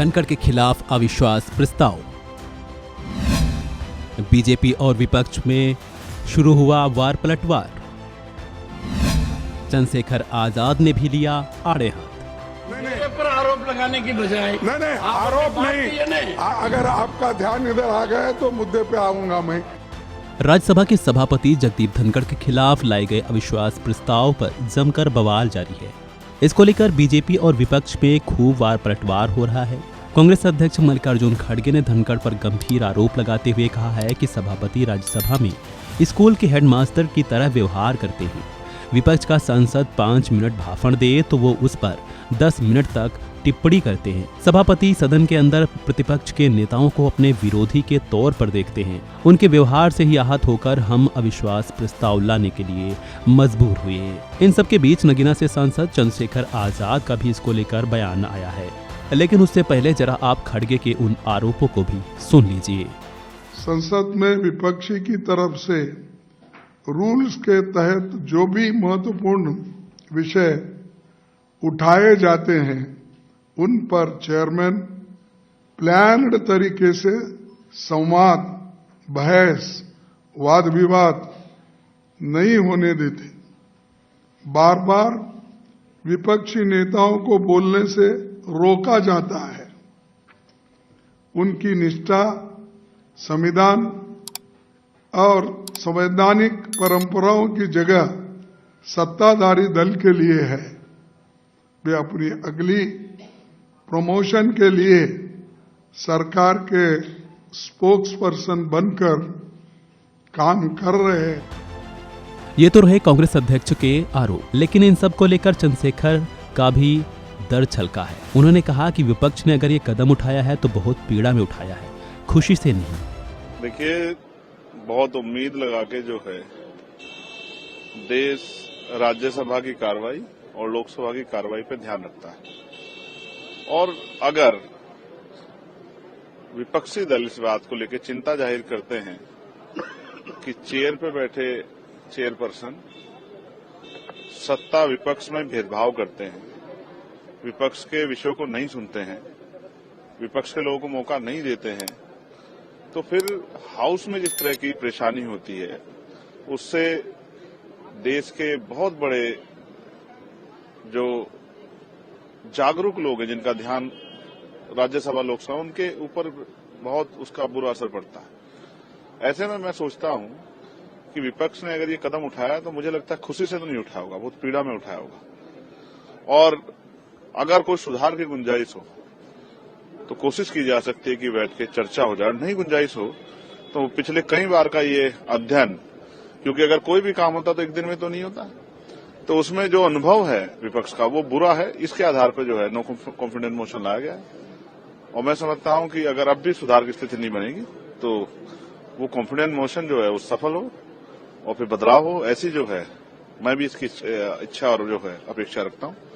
धनखड़ के खिलाफ अविश्वास प्रस्ताव। बीजेपी और विपक्ष में शुरू हुआ वार पलटवार। चंद्रशेखर आजाद ने भी लिया आड़े हाथ। मेरे पर आरोप लगाने की बजाय नहीं आरोप नहीं। अगर आपका ध्यान इधर आ गया तो मुद्दे पे आऊंगा मैं। राज्यसभा के सभापति जगदीप धनखड़ के खिलाफ लाए गए अविश्वास प्रस्ताव पर जमकर बवाल जारी है। इसको लेकर बीजेपी और विपक्ष में खूब वार पलटवार हो रहा है। कांग्रेस अध्यक्ष मल्लिकार्जुन खड़गे ने धनखड़ पर गंभीर आरोप लगाते हुए कहा है कि सभापति राज्यसभा में स्कूल के हेडमास्टर की तरह व्यवहार करते हैं। विपक्ष का सांसद 5 मिनट भाषण दे तो वो उस पर 10 मिनट तक टिप्पणी करते हैं। सभापति सदन के अंदर प्रतिपक्ष के नेताओं को अपने विरोधी के तौर पर देखते हैं। उनके व्यवहार से ही आहत होकर हम अविश्वास प्रस्ताव लाने के लिए मजबूर हुए हैं। इन सब के बीच नगीना से सांसद चंद्रशेखर आजाद का भी इसको लेकर बयान आया है, लेकिन उससे पहले जरा आप खड़गे के उन आरोपों को भी सुन लीजिए। संसद में विपक्षी की तरफ से रूल्स के तहत जो भी महत्वपूर्ण विषय उठाए जाते हैं उन पर चेयरमैन प्लान्ड तरीके से संवाद, बहस, वाद विवाद नहीं होने देते। बार बार विपक्षी नेताओं को बोलने से रोका जाता है। उनकी निष्ठा संविधान और संवैधानिक परंपराओं की जगह सत्ताधारी दल के लिए है। वे अपनी अगली प्रमोशन के लिए सरकार के स्पोक्स पर्सन बनकर काम कर रहे हैं। ये तो रहे कांग्रेस अध्यक्ष के आरोप, लेकिन इन सब को लेकर चंद्रशेखर का भी दर छलका है। उन्होंने कहा कि विपक्ष ने अगर ये कदम उठाया है तो बहुत पीड़ा में उठाया है, खुशी से नहीं। देखिए, बहुत उम्मीद लगा के जो है देश राज्यसभा की कार्रवाई और लोकसभा की कार्रवाई पे ध्यान रखता है, और अगर विपक्षी दल इस बात को लेकर चिंता जाहिर करते हैं कि चेयर पे बैठे चेयरपर्सन सत्ता विपक्ष में भेदभाव करते हैं, विपक्ष के विषयों को नहीं सुनते हैं, विपक्ष के लोगों को मौका नहीं देते हैं, तो फिर हाउस में जिस तरह की परेशानी होती है उससे देश के बहुत बड़े जो जागरूक लोग हैं, जिनका ध्यान राज्यसभा लोकसभा, उनके ऊपर बहुत उसका बुरा असर पड़ता है। ऐसे में मैं सोचता हूं कि विपक्ष ने अगर ये कदम उठाया तो मुझे लगता है खुशी से तो नहीं उठाया होगा, बहुत पीड़ा में उठाया होगा। और अगर कोई सुधार की गुंजाइश हो तो कोशिश की जा सकती है कि बैठ के चर्चा हो जाए। नहीं गुंजाइश हो तो पिछले कई बार का ये अध्ययन, क्योंकि अगर कोई भी काम होता तो एक दिन में तो नहीं होता, तो उसमें जो अनुभव है विपक्ष का वो बुरा है। इसके आधार पर जो है नो कॉन्फिडेंस मोशन लाया गया है, और मैं समझता हूं कि अगर अब भी सुधार की स्थिति नहीं बनेगी तो वो कॉन्फिडेंस मोशन जो है वो सफल हो और फिर बदलाव हो। ऐसी जो है मैं भी इसकी इच्छा और जो है अपेक्षा रखता हूं।